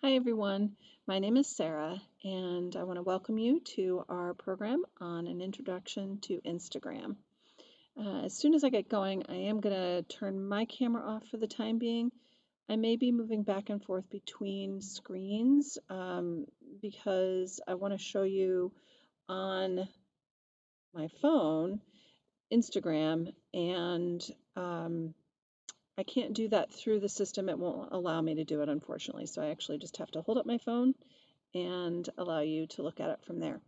Hi everyone, my name is Sarah and I want to welcome you to our program on an introduction to Instagram. As soon as I get going, I am going to turn my camera off for the time being. I may be moving back and forth between screens because I want to show you on my phone Instagram and I can't do that through the system. It won't allow me to do it, unfortunately. So I actually just have to hold up my phone and allow you to look at it from there.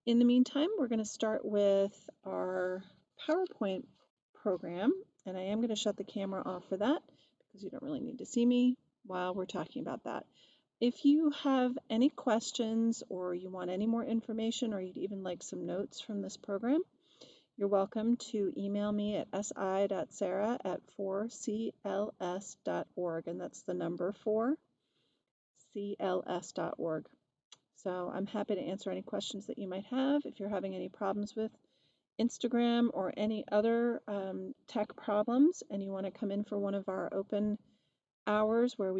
In the meantime, we're going to start with our PowerPoint program, and I am going to shut the camera off for that because you don't really need to see me while we're talking about that. If you have any questions or you want any more information or you'd even like some notes from this program, you're welcome to email me at si.sarah@4cls.org, and that's the number 4cls.org. So I'm happy to answer any questions that you might have. If you're having any problems with Instagram or any other tech problems and you want to come in for one of our open hours where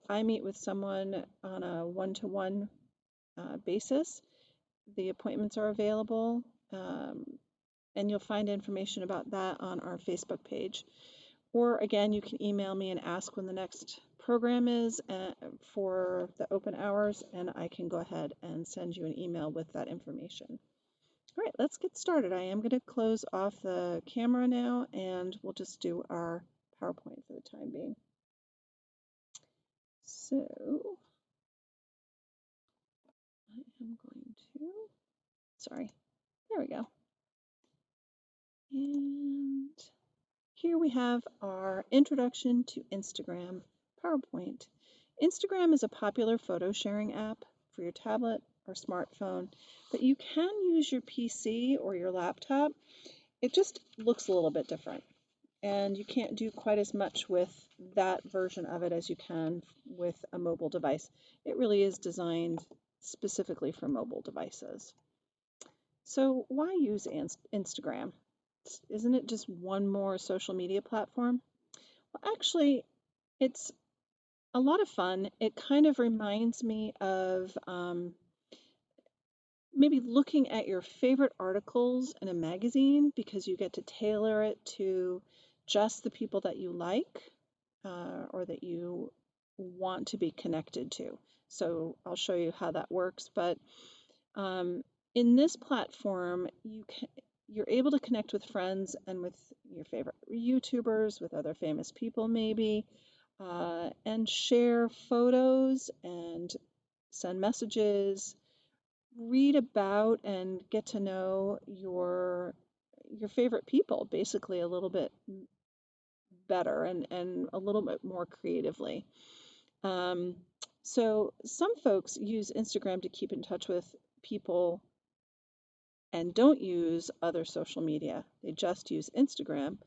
I meet with someone on a one-to-one basis, the appointments are available. And you'll find information about that on our Facebook page. Or again, you can email me and ask when the next program is for the open hours, and I can go ahead and send you an email with that information. All right, let's get started. I am going to close off the camera now, and we'll just do our PowerPoint for the time being. So I am going to, sorry, there we go. And here we have our Introduction to Instagram PowerPoint. Instagram is a popular photo sharing app for your tablet or smartphone, but you can use your PC or your laptop. It just looks a little bit different, and you can't do quite as much with that version of it as you can with a mobile device. It really is designed specifically for mobile devices. So why use Instagram? Isn't it just one more social media platform? Well, actually, it's a lot of fun. It kind of reminds me of maybe looking at your favorite articles in a magazine because you get to tailor it to just the people that you like or that you want to be connected to. So I'll show you how that works. But in this platform, you're able to connect with friends and with your favorite YouTubers, with other famous people maybe, and share photos and send messages, read about and get to know your favorite people basically a little bit better and a little bit more creatively. Um, so some folks use Instagram to keep in touch with people and don't use other social media. They just use Instagram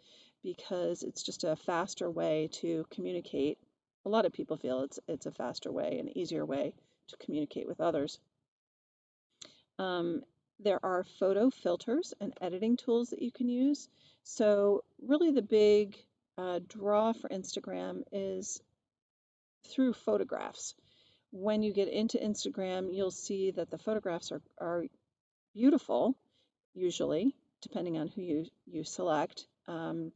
because it's just a faster way to communicate. A lot of people feel it's a faster way, an easier way to communicate with others. There are photo filters and editing tools that you can use. So really the big draw for Instagram is through photographs. When you get into Instagram, you'll see that the photographs are beautiful, usually, depending on who you select. And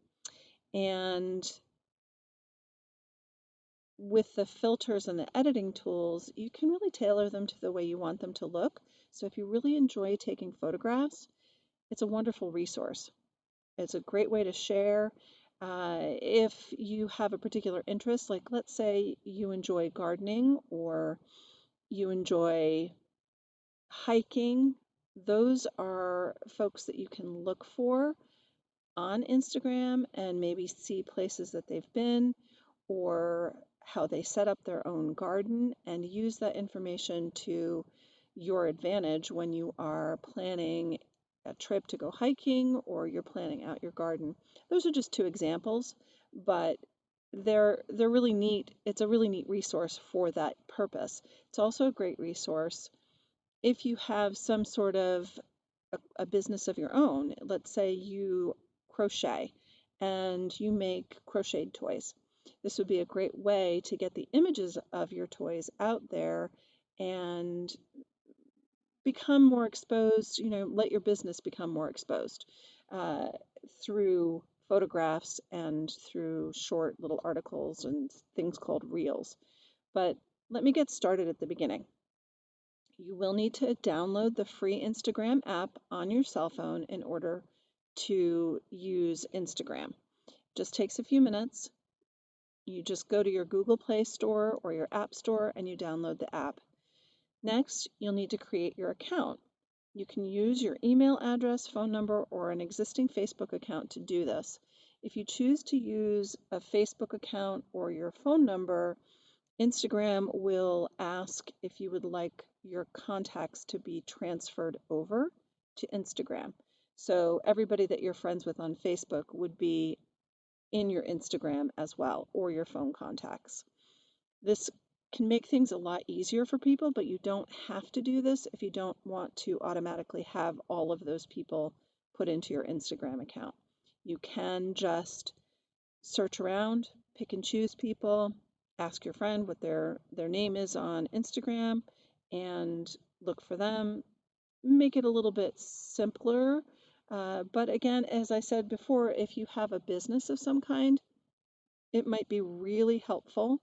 with the filters and the editing tools, you can really tailor them to the way you want them to look. So if you really enjoy taking photographs, it's a wonderful resource. It's a great way to share. If you have a particular interest, like let's say you enjoy gardening or you enjoy hiking, those are folks that you can look for on Instagram and maybe see places that they've been or how they set up their own garden and use that information to your advantage when you are planning a trip to go hiking or you're planning out your garden. Those are just two examples, but they're really neat. It's a really neat resource for that purpose. It's also a great resource if you have some sort of a business of your own. Let's say you crochet and you make crocheted toys. This would be a great way to get the images of your toys out there and become more exposed, let your business become more exposed uh, through photographs and through short little articles and things called reels. But let me get started at the beginning. You will need to download the free Instagram app on your cell phone in order to use Instagram. Just takes a few minutes. You just go to your Google Play Store or your App Store and you download the app. Next, you'll need to create your account. You can use your email address, phone number, or an existing Facebook account to do this. If you choose to use a Facebook account or your phone number, Instagram will ask if you would like your contacts to be transferred over to Instagram. So everybody that you're friends with on Facebook would be in your Instagram as well, or your phone contacts. This can make things a lot easier for people, but you don't have to do this if you don't want to automatically have all of those people put into your Instagram account. You can just search around, pick and choose people, ask your friend what their name is on Instagram, and look for them. Make it a little bit simpler. But again, as I said before, if you have a business of some kind, it might be really helpful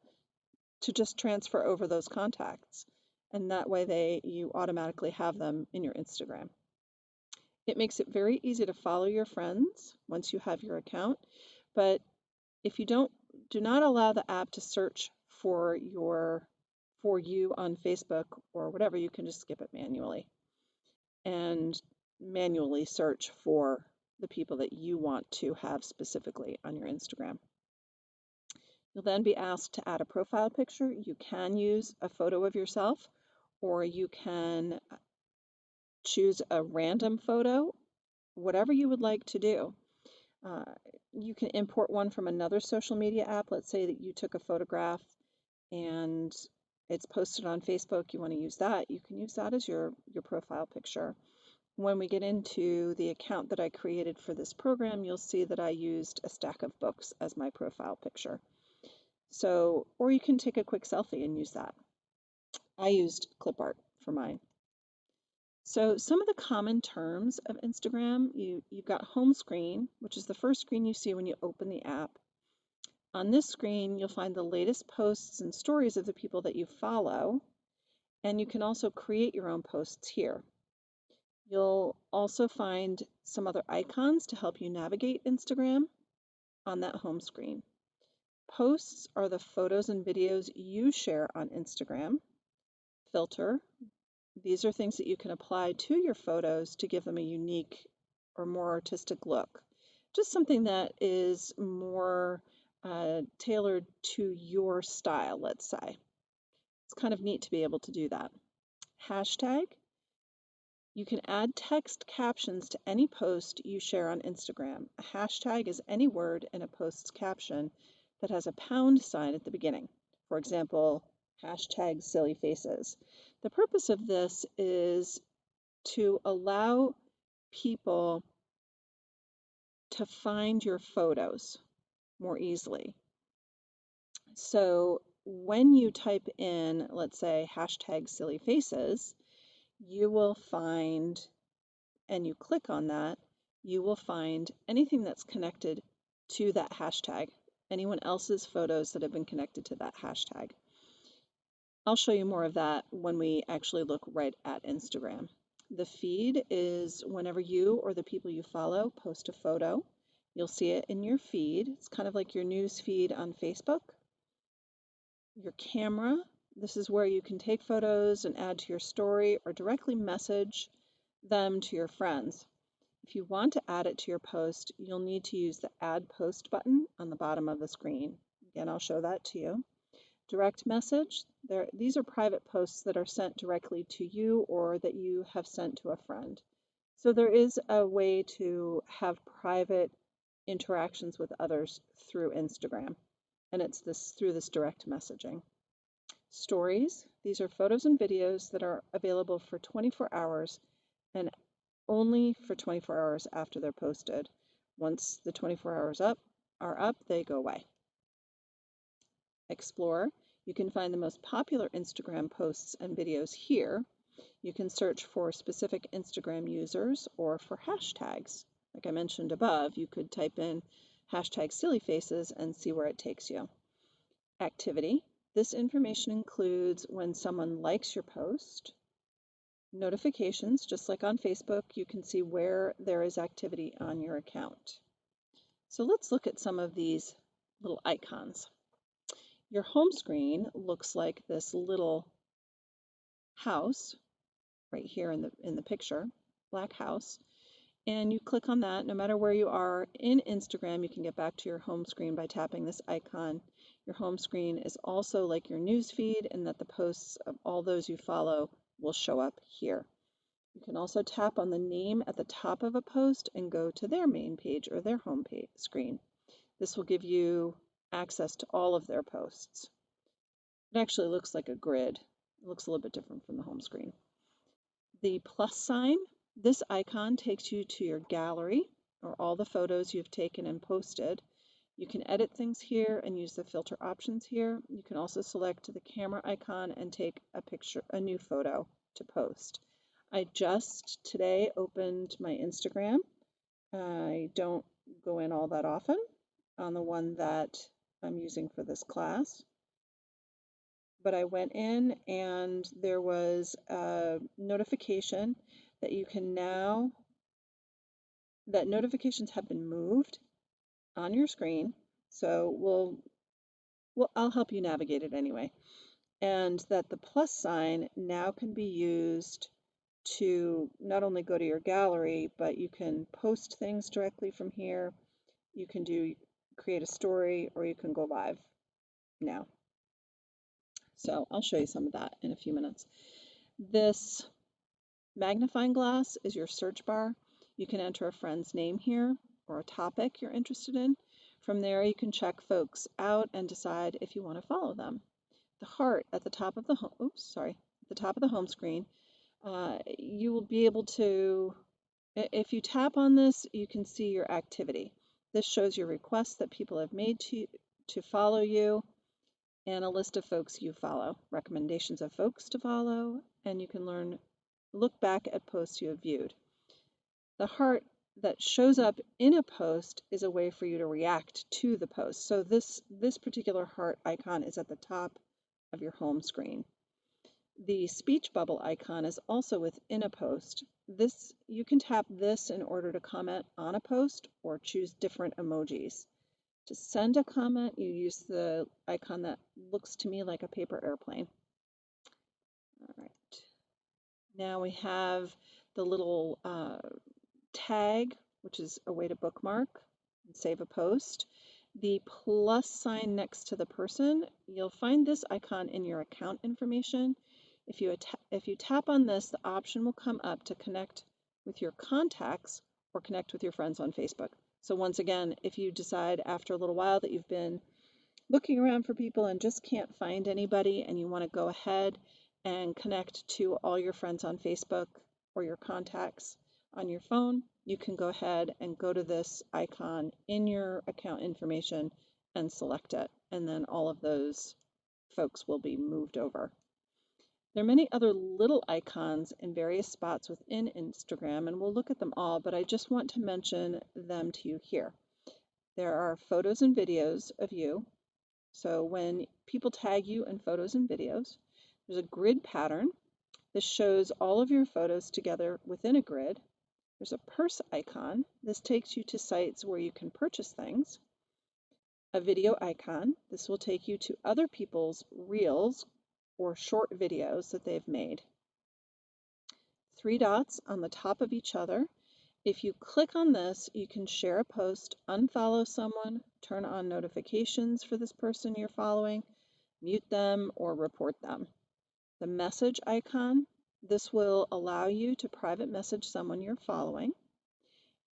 to just transfer over those contacts. And that way you automatically have them in your Instagram. It makes it very easy to follow your friends once you have your account. But if you do not allow the app to search for you on Facebook or whatever, you can just skip it manually and manually search for the people that you want to have specifically on your Instagram. You'll then be asked to add a profile picture. You can use a photo of yourself, or you can choose a random photo, whatever you would like to do. Uh, you can import one from another social media app. Let's say that you took a photograph and it's posted on Facebook. You want to use that. You can use that as your profile picture. When we get into the account that I created for this program, you'll see that I used a stack of books as my profile picture. So, or you can take a quick selfie and use that. I used clip art for mine. So some of the common terms of Instagram, you've got home screen, which is the first screen you see when you open the app. On this screen, you'll find the latest posts and stories of the people that you follow, and you can also create your own posts here. You'll also find some other icons to help you navigate Instagram on that home screen. Posts are the photos and videos you share on Instagram. Filter. These are things that you can apply to your photos to give them a unique or more artistic look. Just something that is more tailored to your style, let's say. It's kind of neat to be able to do that. Hashtag. You can add text captions to any post you share on Instagram. A hashtag is any word in a post's caption that has a pound sign at the beginning. For example, hashtag silly faces. The purpose of this is to allow people to find your photos more easily. So when you type in, let's say, hashtag silly faces, you will find, and you click on that, you will find anything that's connected to that hashtag, anyone else's photos that have been connected to that hashtag. I'll show you more of that when we actually look right at Instagram. The feed is whenever you or the people you follow post a photo, you'll see it in your feed. It's kind of like your news feed on Facebook. Your camera, this is where you can take photos and add to your story or directly message them to your friends. If you want to add it to your post, you'll need to use the Add Post button on the bottom of the screen. Again, I'll show that to you. Direct message, these are private posts that are sent directly to you or that you have sent to a friend. So there is a way to have private interactions with others through Instagram, and it's through this direct messaging. Stories, these are photos and videos that are available for 24 hours and only for 24 hours after they're posted. Once the 24 hours are up, they go away. Explore. You can find the most popular Instagram posts and videos here. You can search for specific Instagram users or for hashtags. Like I mentioned above, you could type in hashtag silly faces and see where it takes you. Activity. This information includes when someone likes your post. Notifications, just like on Facebook, you can see where there is activity on your account. So let's look at some of these little icons. Your home screen looks like this little house right here in the picture, black house. And you click on that. No matter where you are in Instagram, you can get back to your home screen by tapping this icon. Your home screen is also like your news feed in that the posts of all those you follow will show up here. You can also tap on the name at the top of a post and go to their main page or their home page screen. This will give you access to all of their posts. It actually looks like a grid. It looks a little bit different from the home screen. The plus sign, this icon takes you to your gallery or all the photos you've taken and posted. You can edit things here and use the filter options here. You can also select the camera icon and take a new photo to post. I just today opened my Instagram. I don't go in all that often on the one that I'm using for this class. But I went in and there was a notification that you can now, that notifications have been moved on your screen. So I'll help you navigate it anyway. And that the plus sign now can be used to not only go to your gallery, but you can post things directly from here. You can create a story, or you can go live now. So I'll show you some of that in a few minutes. This magnifying glass is your search bar. You can enter a friend's name here or a topic you're interested in. From there, you can check folks out and decide if you want to follow them. The heart at the top of the home screen, you will be able to, if you tap on this, you can see your activity. This shows your requests that people have made to follow you, and a list of folks you follow, recommendations of folks to follow, and you can look back at posts you have viewed. The heart that shows up in a post is a way for you to react to the post. So this particular heart icon is at the top of your home screen. The speech bubble icon is also within a post. You can tap this in order to comment on a post or choose different emojis. To send a comment, you use the icon that looks to me like a paper airplane. All right. Now we have the little tag, which is a way to bookmark and save a post. The plus sign next to the person, you'll find this icon in your account information. If you tap on this, the option will come up to connect with your contacts or connect with your friends on Facebook. So once again, if you decide after a little while that you've been looking around for people and just can't find anybody and you want to go ahead and connect to all your friends on Facebook or your contacts on your phone, you can go ahead and go to this icon in your account information and select it, and then all of those folks will be moved over. There are many other little icons in various spots within Instagram, and we'll look at them all, but I just want to mention them to you here. There are photos and videos of you. So when people tag you in photos and videos, there's a grid pattern. This shows all of your photos together within a grid. There's a purse icon. This takes you to sites where you can purchase things. A video icon. This will take you to other people's reels or short videos that they've made. 3 dots on the top of each other. If you click on this, you can share a post, unfollow someone, turn on notifications for this person you're following, mute them, or report them. The message icon, this will allow you to private message someone you're following.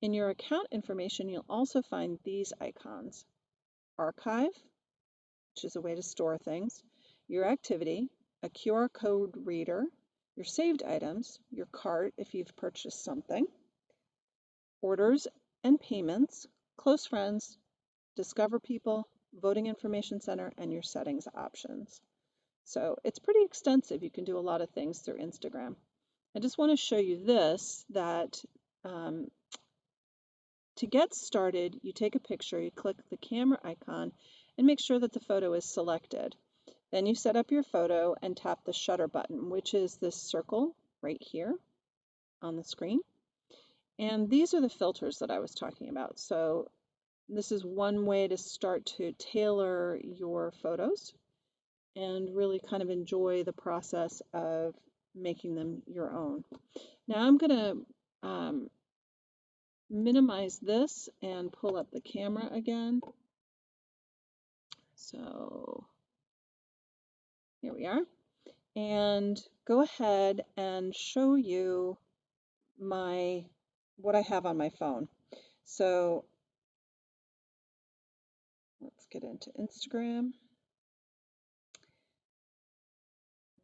In your account information, you'll also find these icons. Archive, which is a way to store things, your activity, a QR code reader, your saved items, your cart if you've purchased something, orders and payments, close friends, discover people, voting information center, and your settings options. So it's pretty extensive. You can do a lot of things through Instagram. I just want to show you this, that to get started, you take a picture, you click the camera icon, and make sure that the photo is selected. Then you set up your photo and tap the shutter button, which is this circle right here on the screen. And these are the filters that I was talking about. So this is one way to start to tailor your photos and really kind of enjoy the process of making them your own. Now I'm going to minimize this and pull up the camera again. So here we are. And go ahead and show you what I have on my phone. So let's get into Instagram.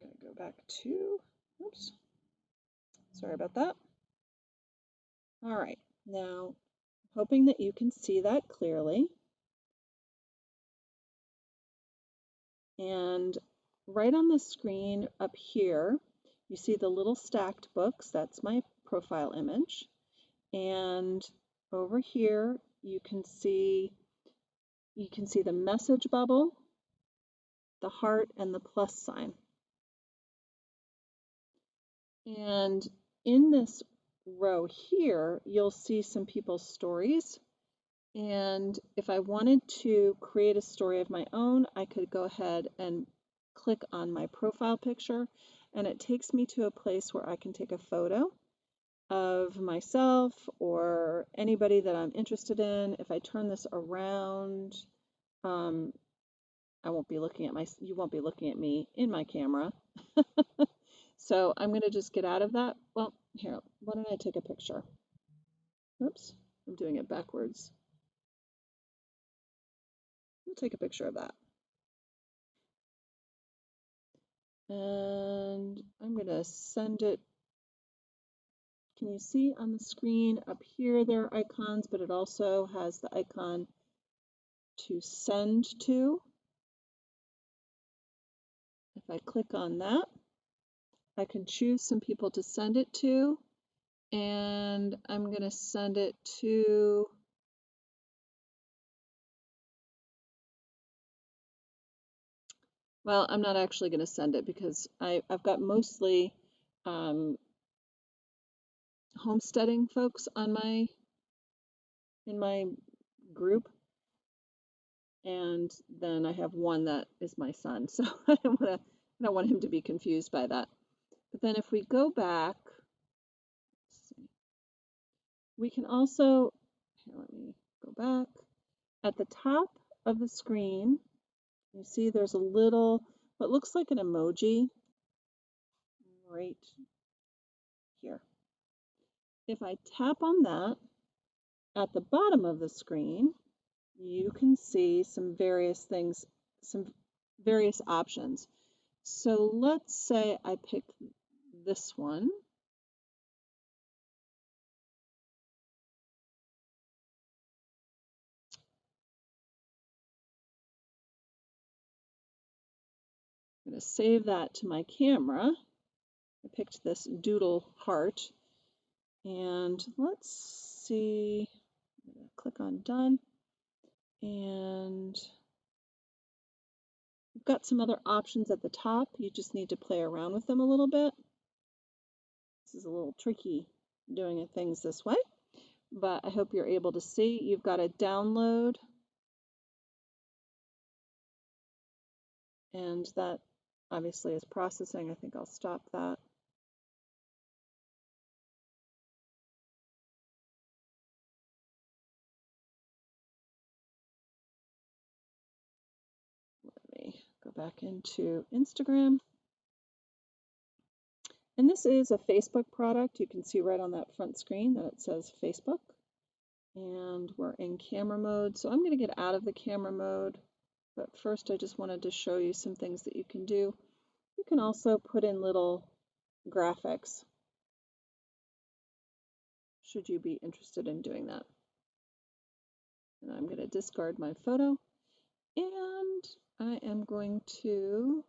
I'm going to go back to, oops, sorry about that. All right, now hoping that you can see that clearly. And right on the screen up here, you see the little stacked books. That's my profile image. And over here, you can see the message bubble, the heart, and the plus sign. And in this row here, you'll see some people's stories. And if I wanted to create a story of my own, I could go ahead and click on my profile picture, and it takes me to a place where I can take a photo of myself or anybody that I'm interested in. If I turn this around, you won't be looking at me in my camera. So I'm going to just get out of that. Well, here, why don't I take a picture? Oops, I'm doing it backwards. We'll take a picture of that. And I'm going to send it. Can you see on the screen up here there are icons, but it also has the icon to send to. If I click on that, I can choose some people to send it to, and I'm going to send it to well, I'm not actually going to send it because I've got mostly homesteading folks on in my group, and then I have one that is my son, so I don't want him to be confused by that. But then if we go back, we can also, here, let me go back. At the top of the screen, you see there's a little, what looks like an emoji right here. If I tap on that, at the bottom of the screen, you can see some various things, some various options. So let's say I pick this one. I'm going to save that to my camera. I picked this doodle heart. And let's see, I'm going to click on done. And we've got some other options at the top. You just need to play around with them a little bit. This is a little tricky doing things this way, but I hope you're able to see. You've got to download, and that obviously is processing. I think I'll stop that. Let me go back into Instagram. And this is a Facebook product. You can see right on that front screen that it says Facebook. And we're in camera mode. So I'm going to get out of the camera mode. But first I just wanted to show you some things that you can do. You can also put in little graphics, should you be interested in doing that. And I'm going to discard my photo. And I am going to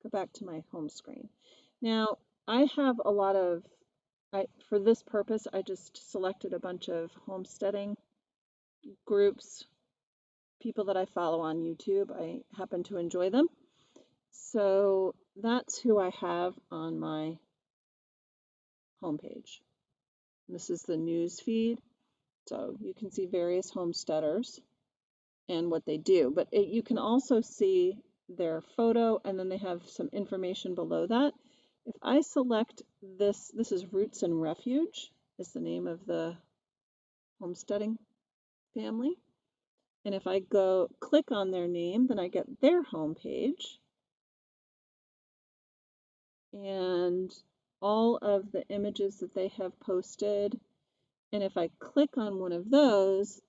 go back to my home screen. Now, I have a lot of, for this purpose, I just selected a bunch of homesteading groups, people that I follow on YouTube. I happen to enjoy them. So that's who I have on my homepage. This is the news feed. So you can see various homesteaders and what they do. But you can also see their photo, and then they have some information below that. If I select this, this is Roots and Refuge, is the name of the homesteading family. And if I go click on their name, then I get their homepage. And all of the images that they have posted. And if I click on one of those,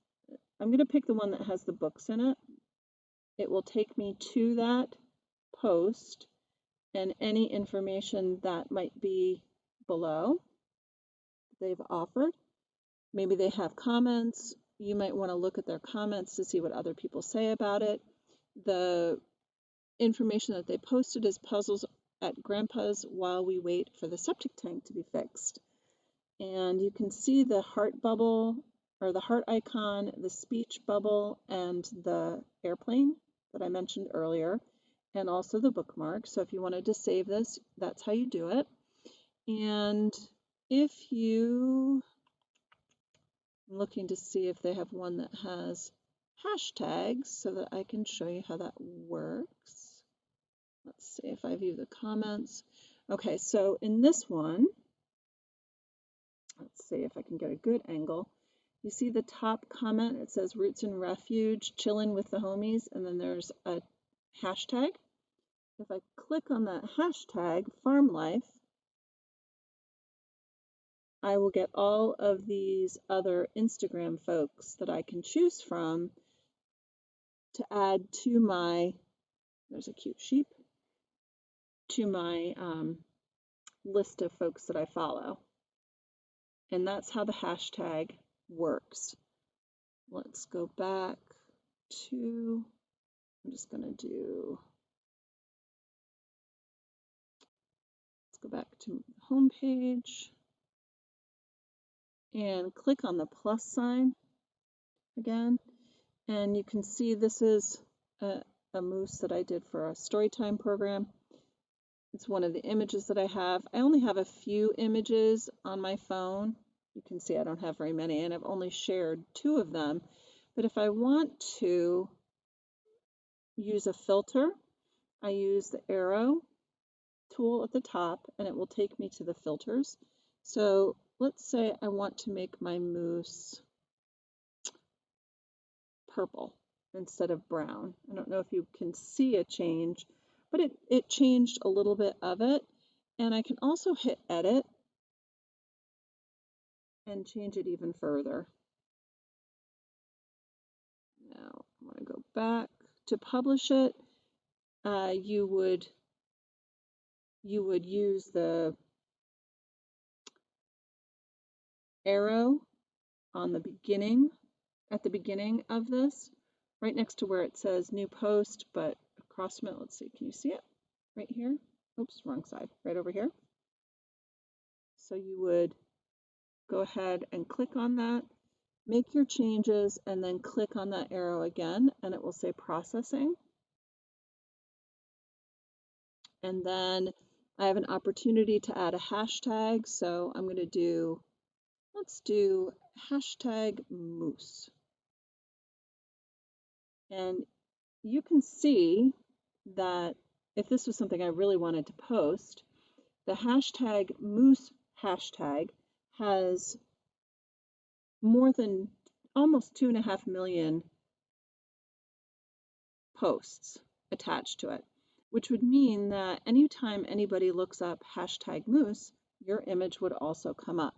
I'm going to pick the one that has the books in it. It will take me to that post and any information that might be below they've offered. Maybe they have comments. You might want to look at their comments to see what other people say about it. The information that they posted is puzzles at Grandpa's while we wait for the septic tank to be fixed. And you can see the heart bubble or the heart icon, the speech bubble, and the airplane that I mentioned earlier, and also the bookmark. So if you wanted to save this, that's how you do it. And if you, I'm looking to see if they have one that has hashtags so that I can show you how that works. Let's see if I view the comments. Okay, so in this one, let's see if I can get a good angle. You see the top comment, it says Roots and Refuge, chillin' with the homies, and then there's a hashtag. If I click on that hashtag, farm life, I will get all of these other Instagram folks that I can choose from to add to my, there's a cute sheep, to my list of folks that I follow. And that's how the hashtag works. Let's go back to, I'm just going to do, let's go back to the home page and click on the plus sign again. And you can see this is a moose that I did for a storytime program. It's one of the images that I have. I only have a few images on my phone. You can see I don't have very many, and I've only shared 2 of them. But if I want to use a filter, I use the arrow tool at the top, and it will take me to the filters. So let's say I want to make my moose purple instead of brown. I don't know if you can see a change, but it changed a little bit of it. And I can also hit edit and change it even further. Now I want to go back to publish it. You would use the arrow on the beginning, at the beginning of this, right next to where it says new post, but across from it, let's see, can you see it? Right here? Oops, wrong side, right over here. So you would go ahead and click on that, make your changes, and then click on that arrow again, and it will say processing. And then I have an opportunity to add a hashtag, so I'm going to do, let's do hashtag moose. And you can see that if this was something I really wanted to post, the hashtag moose hashtag has more than almost 2.5 million posts attached to it, which would mean that anytime anybody looks up hashtag moose, your image would also come up.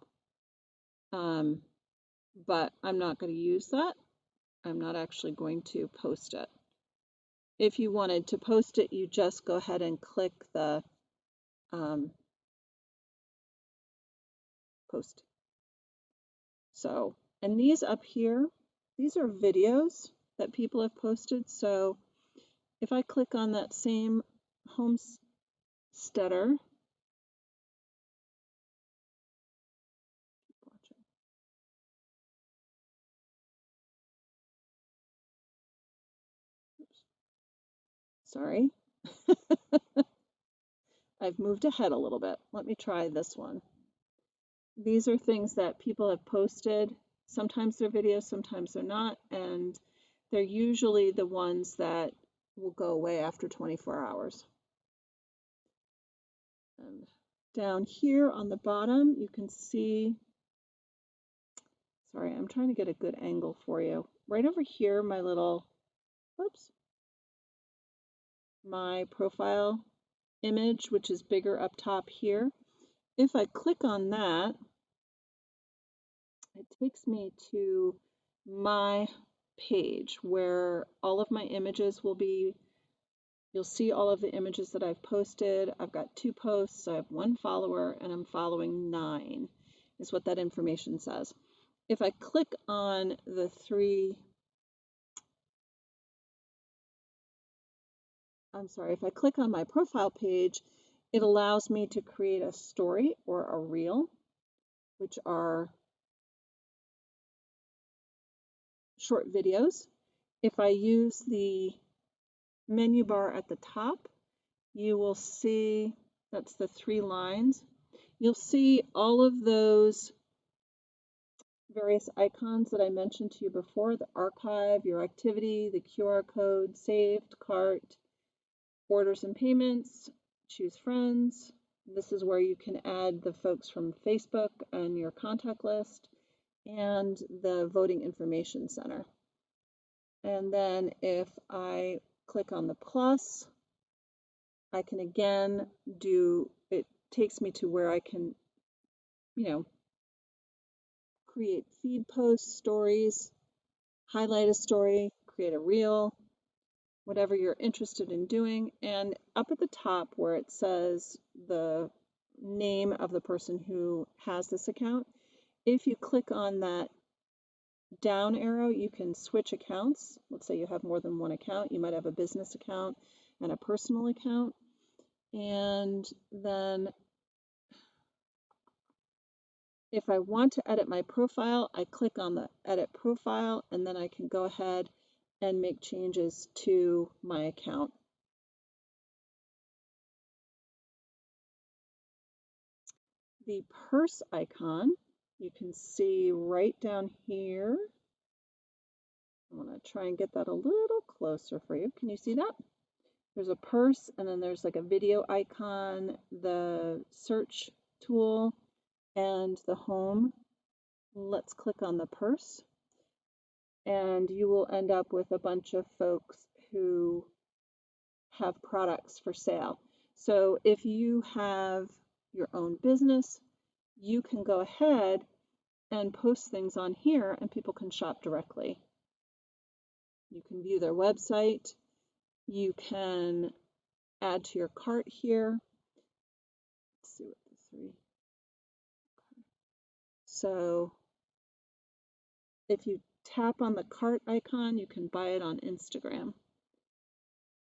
But I'm not going to use that. I'm not actually going to post it. If you wanted to post it, you just go ahead and click the post. So, and these up here, these are videos that people have posted. So if I click on that same homesteader, sorry, I've moved ahead a little bit. Let me try this one. These are things that people have posted. Sometimes they're videos, sometimes they're not, and they're usually the ones that will go away after 24 hours. And down here on the bottom, you can see, sorry, I'm trying to get a good angle for you. Right over here, my little, whoops, my profile image, which is bigger up top here. If I click on that, it takes me to my page where all of my images will be. You'll see all of the images that I've posted. I've got 2 posts, I have 1 follower, and I'm following 9, is what that information says. If I click on the 3, if I click on my profile page, it allows me to create a story or a reel, which are short videos. If I use the menu bar at the top, you will see, that's the 3 lines. You'll see all of those various icons that I mentioned to you before, the archive, your activity, the QR code, saved, cart, orders and payments, choose friends. This is where you can add the folks from Facebook and your contact list, and the voting information center. And then if I click on the plus, I can again do, it takes me to where I can, create feed posts, stories, highlight a story, create a reel, whatever you're interested in doing. And up at the top where it says the name of the person who has this account, if you click on that down arrow, you can switch accounts. Let's say you have more than 1 account. You might have a business account and a personal account. And then if I want to edit my profile, I click on the edit profile, and then I can go ahead and make changes to my account. The purse icon, you can see right down here. I want to try and get that a little closer for you. Can you see that? There's a purse, and then there's like a video icon, the search tool, and the home. Let's click on the purse, and you will end up with a bunch of folks who have products for sale. So if you have your own business, you can go ahead and post things on here and people can shop directly. You can view their website. You can add to your cart here. Let's see what the 3. Okay. So if you tap on the cart icon, you can buy it on Instagram.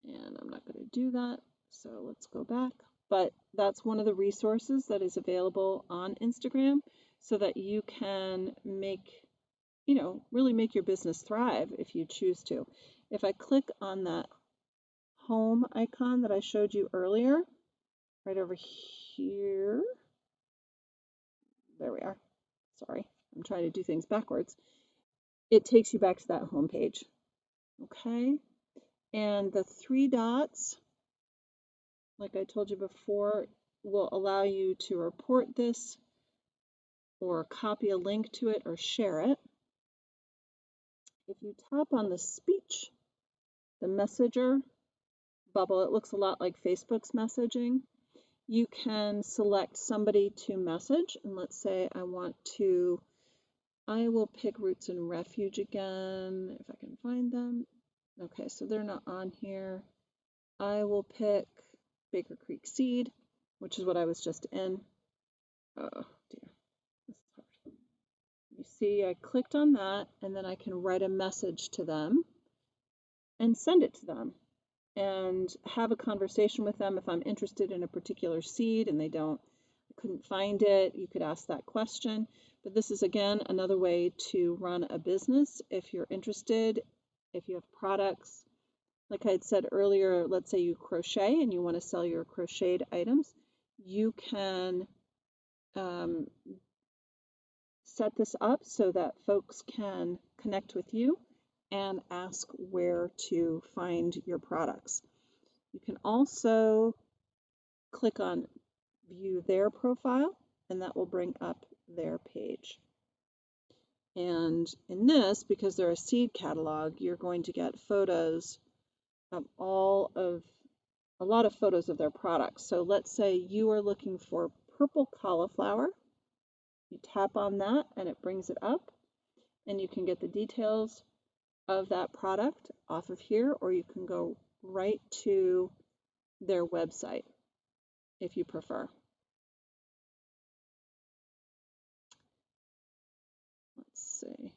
And I'm not going to do that, so let's go back. But that's one of the resources that is available on Instagram so that you can make, really make your business thrive if you choose to. If I click on that home icon that I showed you earlier, right over here, there we are. Sorry, I'm trying to do things backwards. It takes you back to that home page. Okay, and the 3 dots, like I told you before, will allow you to report this or copy a link to it or share it. If you tap on the speech, the messenger bubble, it looks a lot like Facebook's messaging. You can select somebody to message, and let's say I will pick Roots and Refuge again, if I can find them. Okay, so they're not on here. I will pick Baker Creek Seed, which is what I was just in. Oh dear, this is hard. You see, I clicked on that, and then I can write a message to them. and send it to them and have a conversation with them. If I'm interested in a particular seed and couldn't find it, you could ask that question. But this is, again, another way to run a business if you're interested, if you have products. Like I had said earlier, let's say you crochet and you want to sell your crocheted items, you can set this up so that folks can connect with you and ask where to find your products. You can also click on view their profile, and that will bring up their page. And in this, because they're a seed catalog, you're going to get photos of a lot of photos of their products. So let's say you are looking for purple cauliflower. You tap on that and it brings it up, and you can get the details of that product off of here, or you can go right to their website if you prefer. Let's see.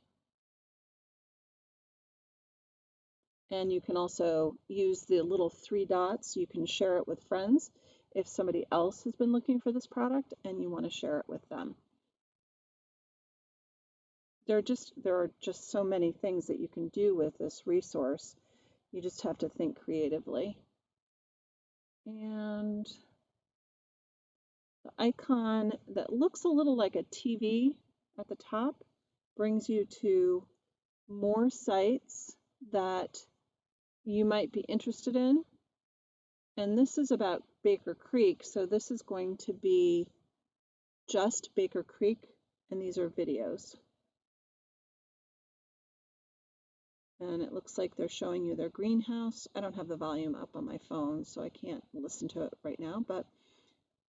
And you can also use the little 3 dots. You can share it with friends if somebody else has been looking for this product and you want to share it with them. There are just so many things that you can do with this resource. You just have to think creatively. And the icon that looks a little like a TV at the top brings you to more sites that you might be interested in. And this is about Baker Creek, so this is going to be just Baker Creek, and these are videos. And it looks like they're showing you their greenhouse. I don't have the volume up on my phone, so I can't listen to it right now, but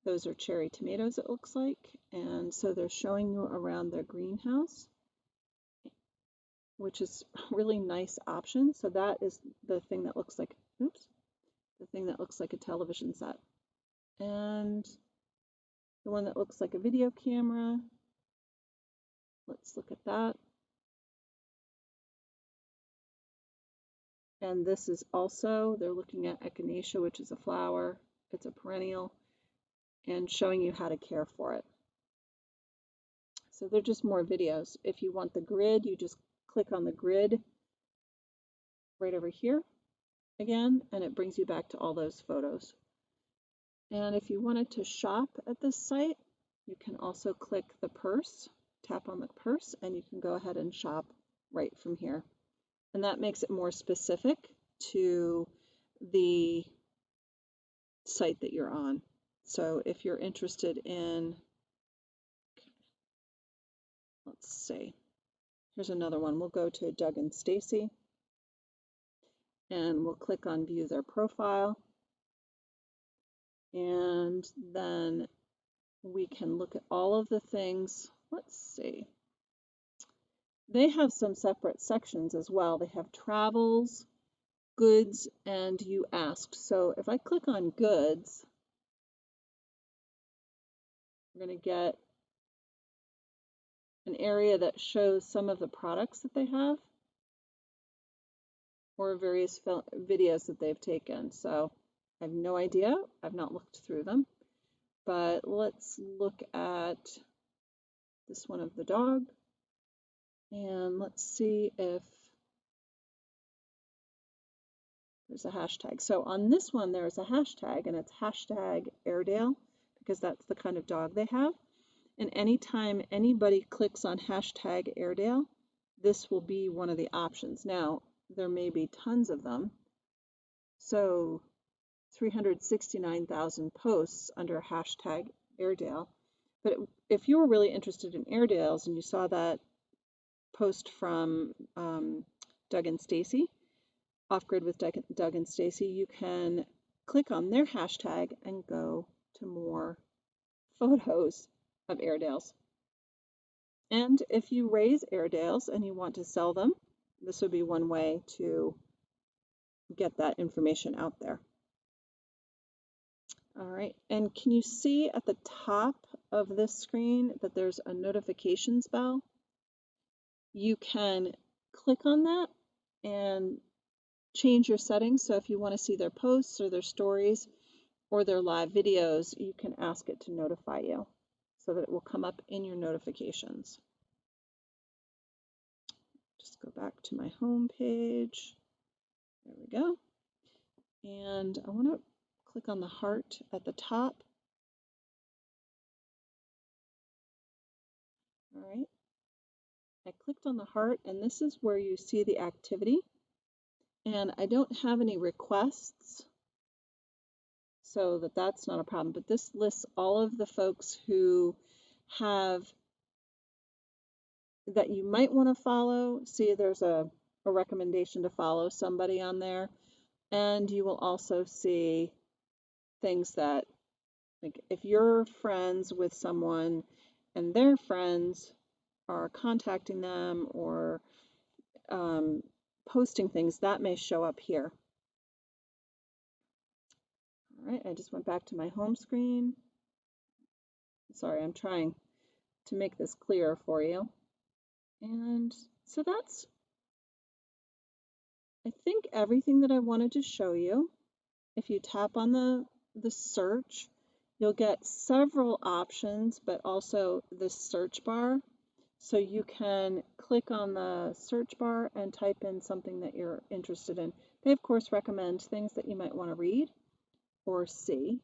those are cherry tomatoes, it looks like. And so they're showing you around their greenhouse, which is a really nice option. So that is the thing that looks like, oops, the thing that looks like a television set. And the one that looks like a video camera, let's look at that. And this is also, they're looking at echinacea, which is a flower. It's a perennial, and showing you how to care for it. So they're just more videos. If you want the grid, you just click on the grid right over here again, and it brings you back to all those photos. And if you wanted to shop at this site, you can also click the purse, tap on the purse, and you can go ahead and shop right from here. And that makes it more specific to the site that you're on. So if you're interested in, let's see, here's another one. We'll go to Doug and Stacy, and we'll click on view their profile. And then we can look at all of the things. Let's see. They have some separate sections as well. They have travels, goods, and you asked. So if I click on goods, we're going to get an area that shows some of the products that they have or various videos that they've taken. So I have no idea. I've not looked through them. But let's look at this one of the dog. And let's see if there's a hashtag. So on this one, there's a hashtag, and it's hashtag Airedale, because that's the kind of dog they have. And anytime anybody clicks on hashtag Airedale, this will be one of the options. Now, there may be tons of them. So 369,000 posts under hashtag Airedale. But if you were really interested in Airedales and you saw that post from Doug and Stacy, Off Grid with Doug and Stacy, you can click on their hashtag and go to more photos of Airedales. And if you raise Airedales and you want to sell them, this would be one way to get that information out there. All right, and can you see at the top of this screen that there's a notifications bell? You can click on that and change your settings. So if you want to see their posts or their stories or their live videos, you can ask it to notify you so that it will come up in your notifications. Just go back to my home page. There we go. And I want to click on the heart at the top. All right. I clicked on the heart, and this is where you see the activity. And I don't have any requests, so that's not a problem. But this lists all of the folks who have that you might want to follow. See, there's a recommendation to follow somebody on there. And you will also see things that, like if you're friends with someone and their friends are contacting them or posting things, that may show up here. All right, I just went back to my home screen. Sorry, I'm trying to make this clearer for you. And so that's, I think, everything that I wanted to show you. If you tap on the search, you'll get several options, but also the search bar. So you can click on the search bar and type in something that you're interested in. They, of course, recommend things that you might want to read or see.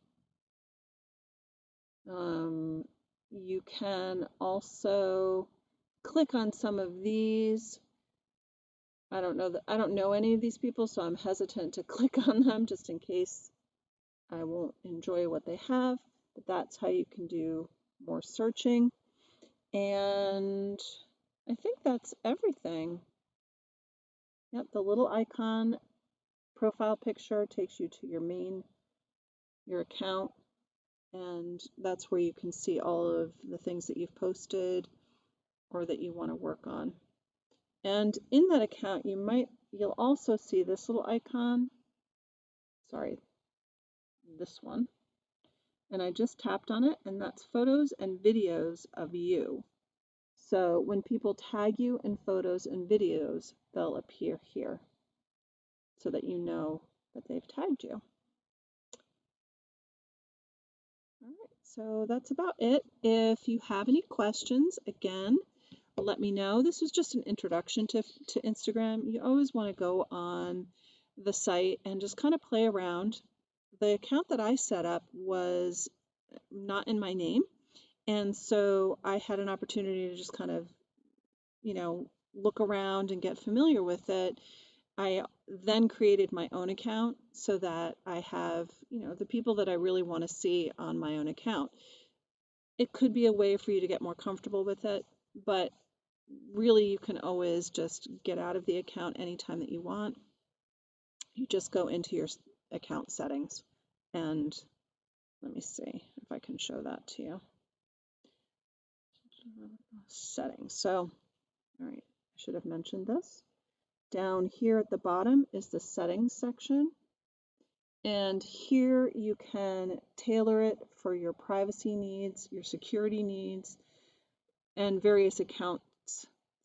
You can also click on some of these. I don't know any of these people, so I'm hesitant to click on them just in case I won't enjoy what they have, but that's how you can do more searching. And I think that's everything. Yep, the little icon profile picture takes you to your account, and that's where you can see all of the things that you've posted or that you want to work on. And in that account, you'll also see this little icon. Sorry, this one. And I just tapped on it, and that's photos and videos of you. So when people tag you in photos and videos, they'll appear here so that you know that they've tagged you. All right, so that's about it. If you have any questions, again, let me know. This was just an introduction to Instagram. You always want to go on the site and just kind of play around. The account that I set up was not in my name, and so I had an opportunity to just kind of, look around and get familiar with it. I then created my own account so that I have, the people that I really want to see on my own account. It could be a way for you to get more comfortable with it, but really you can always just get out of the account anytime that you want. You just go into your account settings, and let me see if I can show that to you. Settings. So, all right, I should have mentioned this. Down here at the bottom is the settings section. And here you can tailor it for your privacy needs, your security needs, and various accounts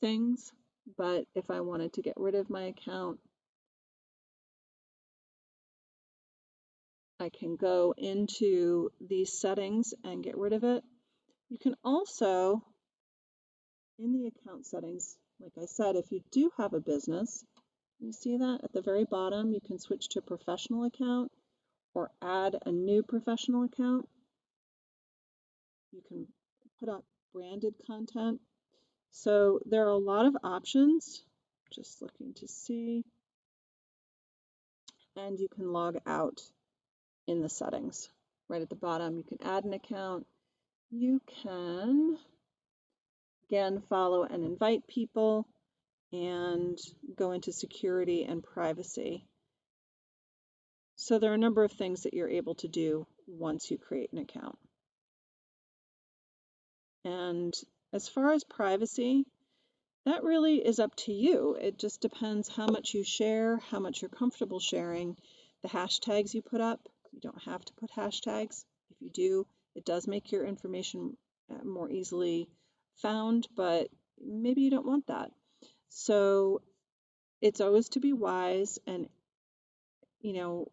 things. But if I wanted to get rid of my account, I can go into these settings and get rid of it. You can also, in the account settings, like I said, if you do have a business, you see that at the very bottom, you can switch to professional account or add a new professional account. You can put up branded content. So there are a lot of options, just looking to see. And you can log out in the settings. Right at the bottom, you can add an account. You can, again, follow and invite people and go into security and privacy. So there are a number of things that you're able to do once you create an account. And as far as privacy, that really is up to you. It just depends how much you share, how much you're comfortable sharing, the hashtags you put up. You don't have to put hashtags. If you do, it does make your information more easily found, but maybe you don't want that. So it's always to be wise, and you know,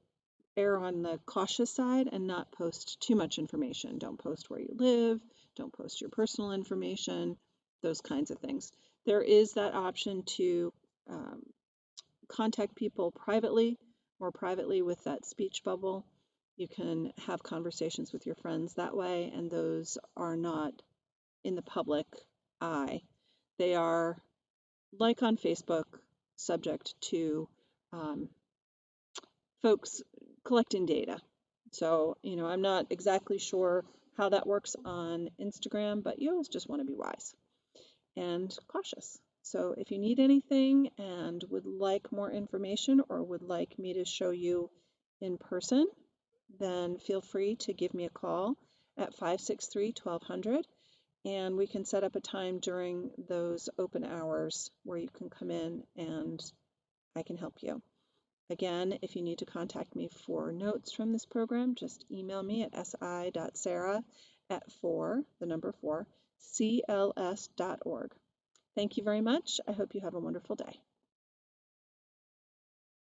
err on the cautious side and not post too much information. Don't post where you live, don't post your personal information, those kinds of things. There is that option to um, contact people privately, more privately with that speech bubble. You can have conversations with your friends that way, and those are not in the public eye. They are, like on Facebook, subject to um, folks collecting data. So, I'm not exactly sure how that works on Instagram, but you always just want to be wise and cautious. So if you need anything and would like more information or would like me to show you in person, then feel free to give me a call at 563-1200, and we can set up a time during those open hours where you can come in and I can help you. Again, if you need to contact me for notes from this program, just email me at si.sarah@4, cls.org. Thank you very much. I hope you have a wonderful day.